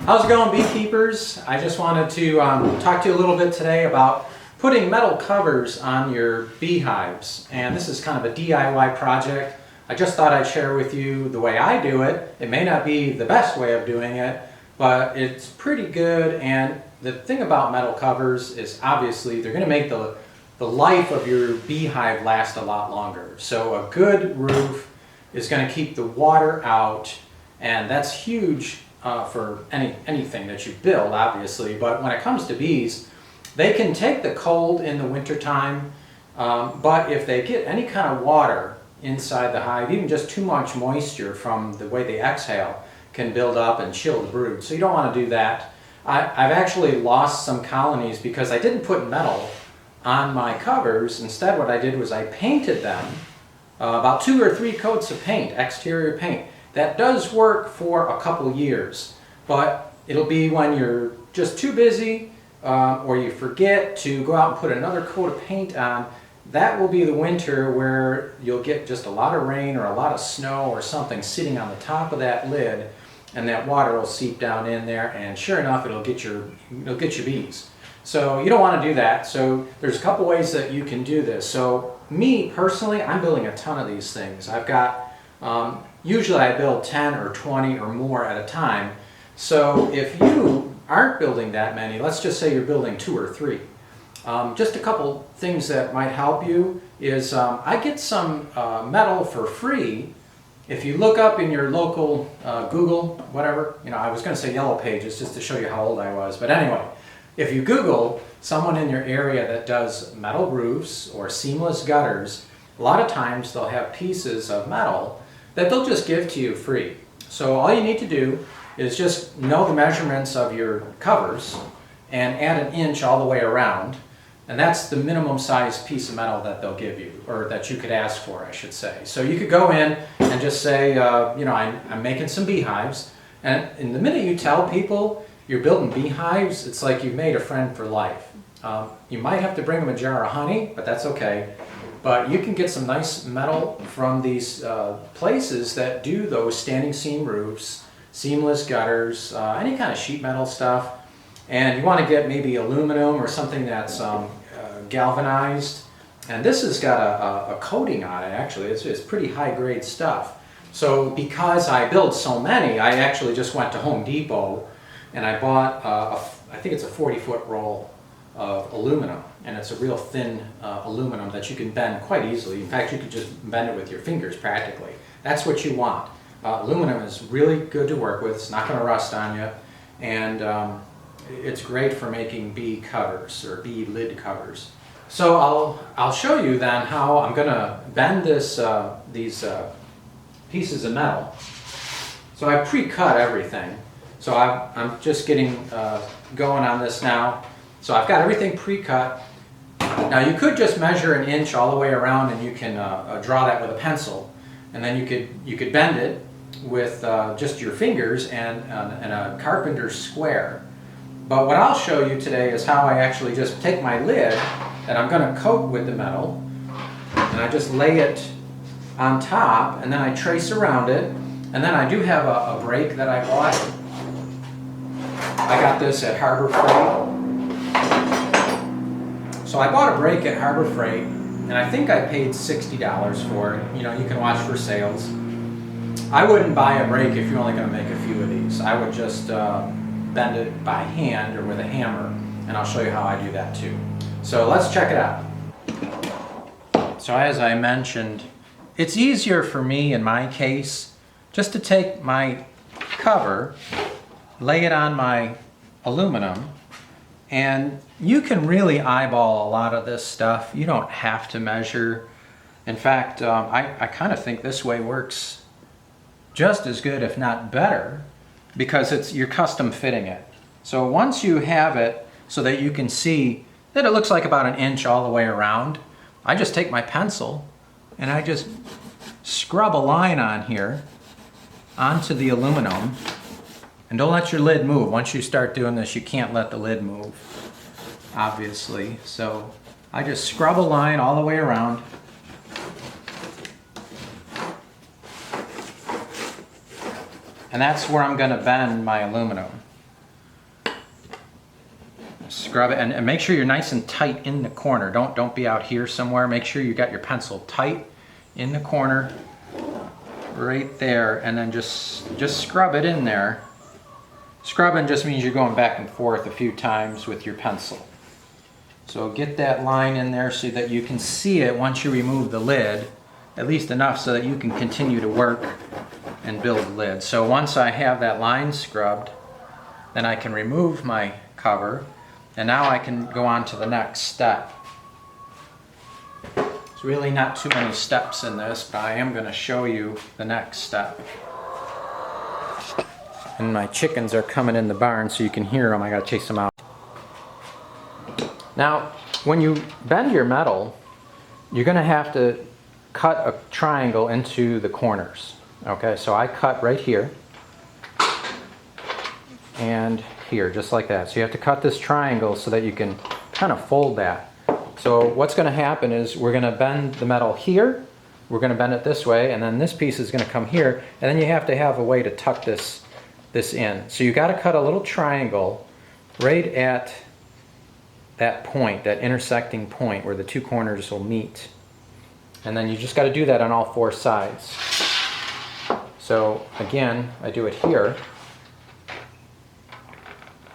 How's it going, beekeepers? I just wanted to talk to you a little bit today about putting metal covers on your beehives. And this is kind of a DIY project. I just thought I'd share with you the way I do it. It may not be the best way of doing it, but it's pretty good. And the thing about metal covers is obviously they're going to make the life of your beehive last a lot longer. So a good roof is going to keep the water out, and that's huge for anything that you build, obviously. But when it comes to bees, they can take the cold in the wintertime, but if they get any kind of water inside the hive, even just too much moisture from the way they exhale can build up and chill the brood. So you don't want to do that. I've actually lost some colonies because I didn't put metal on my covers. Instead, what I did was I painted them, about 2 or 3 coats of paint, exterior paint. That does work for a couple years, but it'll be when you're just too busy or you forget to go out and put another coat of paint on. That will be the winter where you'll get just a lot of rain or a lot of snow or something sitting on the top of that lid, and that water will seep down in there, and sure enough, it'll get your bees. So you don't want to do that. So there's a couple ways that you can do this. So me personally, I'm building a ton of these things. I've got usually I build 10 or 20 or more at a time. So if you aren't building that many, let's just say you're building 2 or 3. Just a couple things that might help you is I get some metal for free. If you look up in your local Google, whatever, I was going to say Yellow Pages just to show you how old I was. But anyway, if you Google someone in your area that does metal roofs or seamless gutters, a lot of times they'll have pieces of metal that they'll just give to you free. So all you need to do is just know the measurements of your covers and add 1 inch all the way around. And that's the minimum size piece of metal that they'll give you, or that you could ask for, I should say. So you could go in and just say, I'm making some beehives. And in the minute you tell people you're building beehives, it's like you've made a friend for life. You might have to bring them a jar of honey, but that's okay. But you can get some nice metal from these places that do those standing seam roofs, seamless gutters, any kind of sheet metal stuff. And you want to get maybe aluminum or something that's galvanized. And this has got a coating on it, actually. It's pretty high-grade stuff. So because I build so many, I actually just went to Home Depot and I bought, I think it's a 40-foot roll of aluminum. And it's a real thin aluminum that you can bend quite easily. In fact, you could just bend it with your fingers practically. That's what you want. Aluminum is really good to work with. It's not going to rust on you. And it's great for making bee covers or bee lid covers. So I'll show you then how I'm going to bend these pieces of metal. So I pre-cut everything. So I'm just getting going on this now. So I've got everything pre-cut. Now you could just measure 1 inch all the way around, and you can draw that with a pencil, and then you could bend it with just your fingers and a carpenter's square. But what I'll show you today is how I actually just take my lid that I'm going to coat with the metal, and I just lay it on top, and then I trace around it, and then I do have a brake that I bought. I got this at Harbor Freight. So I bought a brake at Harbor Freight, and I think I paid $60 for it. You can watch for sales. I wouldn't buy a brake if you're only going to make a few of these. I would just bend it by hand or with a hammer, and I'll show you how I do that too. So let's check it out. So as I mentioned, it's easier for me in my case just to take my cover, lay it on my aluminum, and you can really eyeball a lot of this stuff. You don't have to measure. In fact, I kind of think this way works just as good, if not better, because you're custom fitting it. So once you have it so that you can see that it looks like about 1 inch all the way around, I just take my pencil and I just scrub a line on here onto the aluminum. And don't let your lid move. Once you start doing this, you can't let the lid move, obviously. So I just scrub a line all the way around. And that's where I'm going to bend my aluminum. scrub it, and make sure you're nice and tight in the corner. Don't be out here somewhere. Make sure you got your pencil tight in the corner, right there, and then just scrub it in there. Scrubbing just means you're going back and forth a few times with your pencil. So get that line in there so that you can see it once you remove the lid, at least enough so that you can continue to work and build the lid. So once I have that line scrubbed, then I can remove my cover, and now I can go on to the next step. There's really not too many steps in this, but I am going to show you the next step. And my chickens are coming in the barn so you can hear them. I got to chase them out. Now, when you bend your metal, you're going to have to cut a triangle into the corners. Okay, so I cut right here and here, just like that. So you have to cut this triangle so that you can kind of fold that. So what's going to happen is we're going to bend the metal here, we're going to bend it this way, and then this piece is going to come here, and then you have to have a way to tuck this in. So you got to cut a little triangle right at that point, that intersecting point where the two corners will meet. And then you just got to do that on all four sides. So again, I do it here.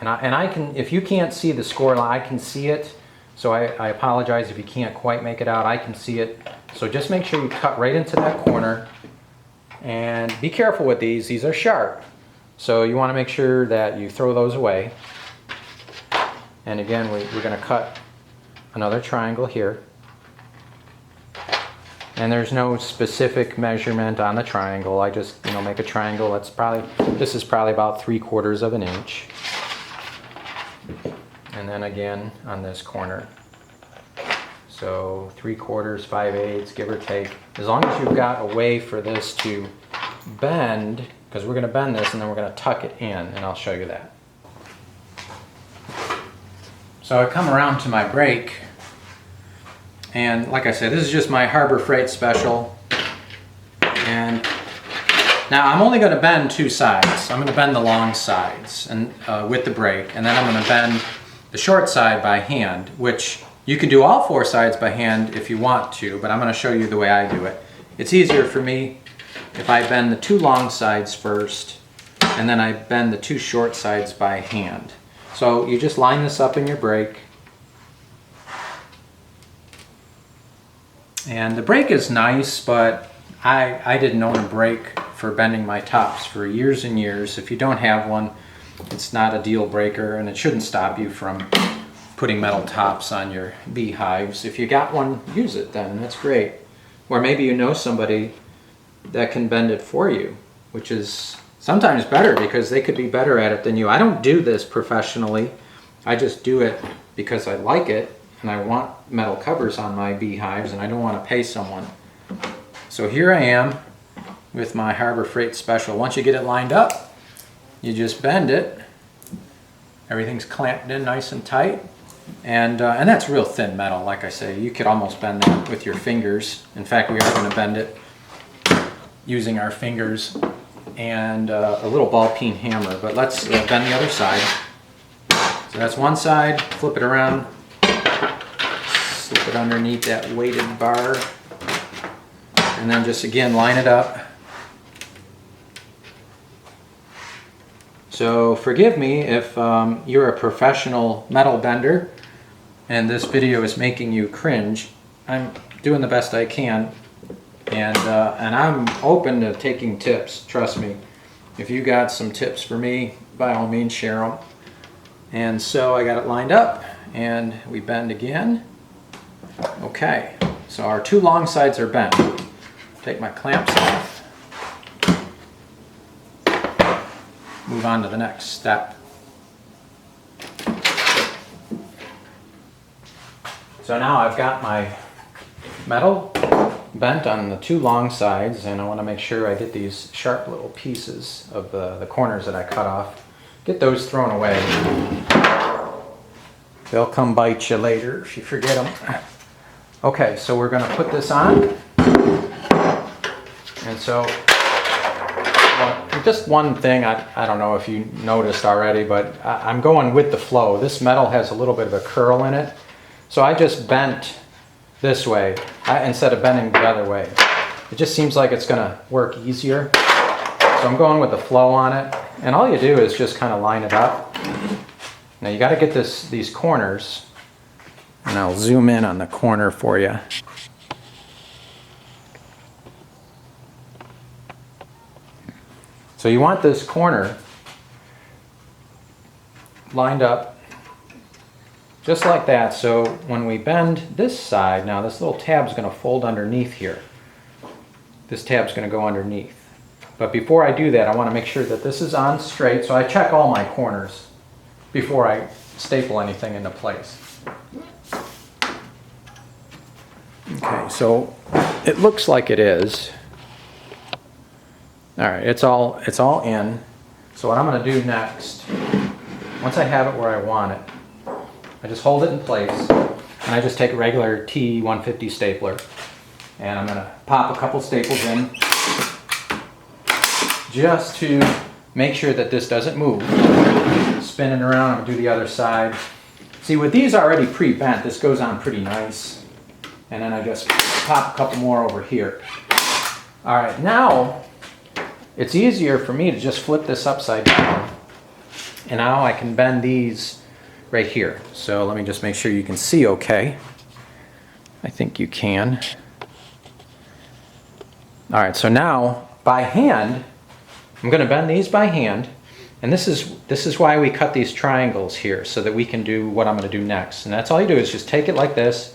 And I can, if you can't see the score line, I can see it. So I apologize if you can't quite make it out. I can see it. So just make sure you cut right into that corner. And be careful with these. These are sharp. So you want to make sure that you throw those away. And again, we're going to cut another triangle here. And there's no specific measurement on the triangle. I just, make a triangle. This is probably about 3/4 of an inch. And then again on this corner. So 3/4, 5/8, give or take. As long as you've got a way for this to bend, because we're going to bend this and then we're going to tuck it in, and I'll show you that. So I come around to my brake, and like I said, this is just my Harbor Freight special. And now I'm only going to bend two sides. I'm going to bend the long sides and with the brake, and then I'm going to bend the short side by hand, which you can do all four sides by hand if you want to, but I'm going to show you the way I do it. It's easier for me if I bend the two long sides first, and then I bend the two short sides by hand. So you just line this up in your brake. And the brake is nice, but I didn't own a brake for bending my tops for years and years. If you don't have one, it's not a deal breaker, and it shouldn't stop you from putting metal tops on your beehives. If you got one, use it then, that's great. Or maybe you know somebody that can bend it for you, which is sometimes better because they could be better at it than you. I don't do this professionally. I just do it because I like it and I want metal covers on my beehives and I don't want to pay someone. So here I am with my Harbor Freight special. Once you get it lined up, you just bend it. Everything's clamped in nice and tight. And that's real thin metal, like I say. You could almost bend that with your fingers. In fact, we are going to bend it using our fingers and a little ball peen hammer. But let's bend the other side. So that's one side. Flip it around. Slip it underneath that weighted bar. And then just again line it up. So forgive me if you're a professional metal bender and this video is making you cringe. I'm doing the best I can, and I'm open to taking tips, trust me. If you got some tips for me, by all means share them. And so I got it lined up and we bend again. Okay, so our two long sides are bent. Take my clamps off. Move on to the next step. So now I've got my metal bent on the two long sides, and I want to make sure I get these sharp little pieces of the corners that I cut off. Get those thrown away. They'll come bite you later if you forget them. Okay, so we're going to put this on. And so just one thing, I don't know if you noticed already, but I'm going with the flow. This metal has a little bit of a curl in it. So I just bent this way instead of bending the other way. It just seems like it's going to work easier. So I'm going with the flow on it. And all you do is just kind of line it up. Now you got to get these corners. And I'll zoom in on the corner for you. So you want this corner lined up just like that. So when we bend this side, now this little tab's going to fold underneath here. This tab's going to go underneath. But before I do that, I want to make sure that this is on straight. So I check all my corners before I staple anything into place. Okay, so it looks like it is. All right, it's all in. So what I'm going to do next, once I have it where I want it, I just hold it in place, and I just take a regular T150 stapler, and I'm going to pop a couple staples in just to make sure that this doesn't move. Spin it around, I'm going to do the other side. See, with these already pre-bent, this goes on pretty nice. And then I just pop a couple more over here. All right, now it's easier for me to just flip this upside down. And now I can bend these right here. So let me just make sure you can see okay. I think you can. All right, so now by hand, I'm going to bend these by hand. And this is why we cut these triangles here, so that we can do what I'm going to do next. And that's all you do is just take it like this,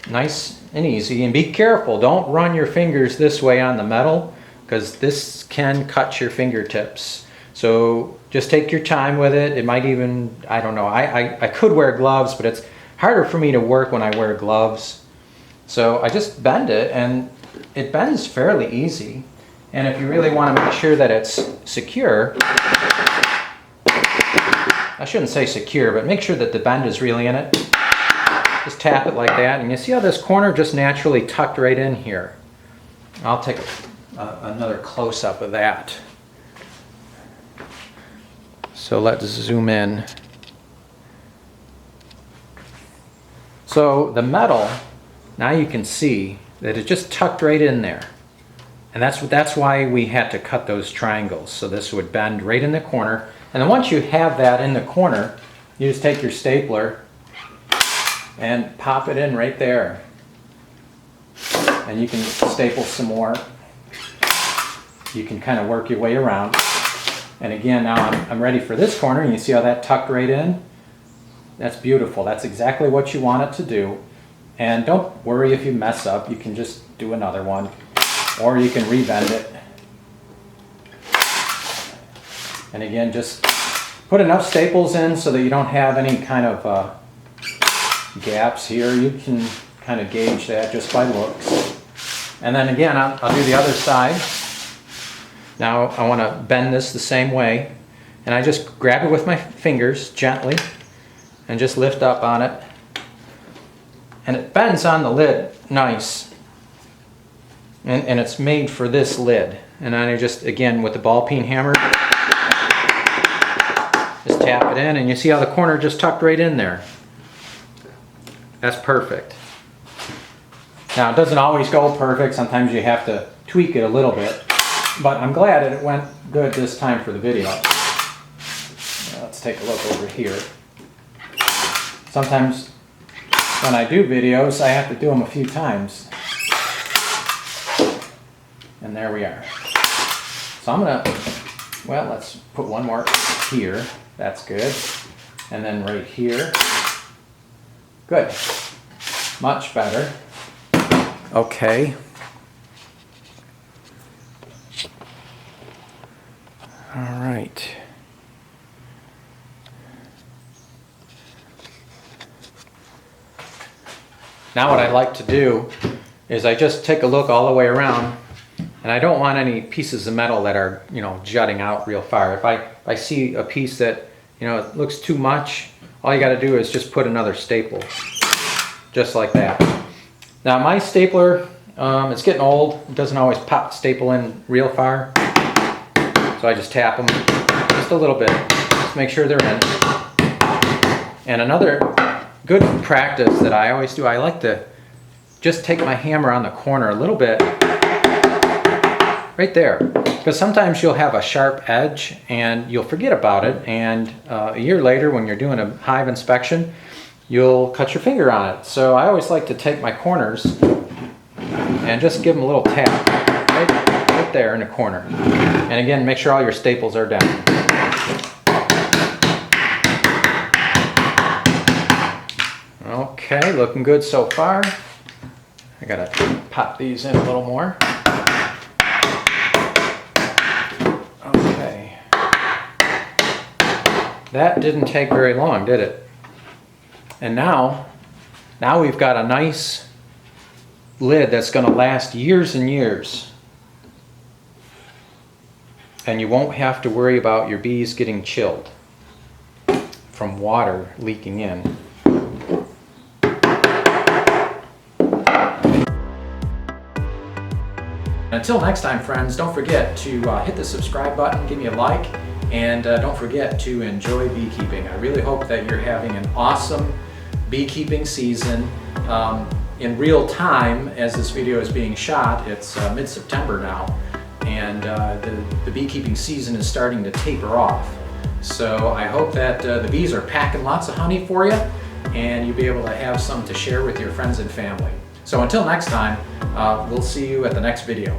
nice and easy. And be careful, don't run your fingers this way on the metal, because this can cut your fingertips. So just take your time with it. It might even, I don't know, I could wear gloves, but it's harder for me to work when I wear gloves. So I just bend it, and it bends fairly easy. And if you really want to make sure that it's secure, I shouldn't say secure, but make sure that the bend is really in it. Just tap it like that, and you see how this corner just naturally tucked right in here. I'll take another close-up of that. So let's zoom in. So the metal, now you can see that it just tucked right in there. And that's why we had to cut those triangles. So this would bend right in the corner. And then once you have that in the corner, you just take your stapler and pop it in right there. And you can staple some more. You can kind of work your way around. And again, now I'm ready for this corner, and you see how that tucked right in? That's beautiful. That's exactly what you want it to do. And don't worry if you mess up. You can just do another one, or you can rebend it. And again, just put enough staples in so that you don't have any kind of gaps here. You can kind of gauge that just by looks. And then again, I'll do the other side. Now I want to bend this the same way, and I just grab it with my fingers gently and just lift up on it, and it bends on the lid nice, and it's made for this lid. And I just, again, with the ball peen hammer, just tap it in, and you see how the corner just tucked right in there. That's perfect. Now it doesn't always go perfect. Sometimes you have to tweak it a little bit. But I'm glad that it went good this time for the video. Let's take a look over here. Sometimes when I do videos, I have to do them a few times. And there we are. So I'm gonna, well, let's put one more here. That's good. And then right here. Good. Much better. Okay. All right. Now what I like to do is I just take a look all the way around, and I don't want any pieces of metal that are, jutting out real far. If I see a piece that, it looks too much, all you got to do is just put another staple, just like that. Now my stapler, it's getting old. It doesn't always pop staple in real far. So I just tap them just a little bit, just make sure they're in. And another good practice that I always do, I like to just take my hammer on the corner a little bit, right there. Because sometimes you'll have a sharp edge and you'll forget about it, and a year later when you're doing a hive inspection, you'll cut your finger on it. So I always like to take my corners and just give them a little tap right there in the corner. And again, make sure all your staples are down. Okay, looking good so far. I gotta pop these in a little more. Okay. That didn't take very long, did it? And now we've got a nice lid that's gonna last years and years. And you won't have to worry about your bees getting chilled from water leaking in. Until next time, friends, don't forget to hit the subscribe button, give me a like, and don't forget to enjoy beekeeping. I really hope that you're having an awesome beekeeping season. In real time, as this video is being shot, it's mid-September now, and the beekeeping season is starting to taper off. So I hope that the bees are packing lots of honey for you, and you'll be able to have some to share with your friends and family. So until next time, we'll see you at the next video.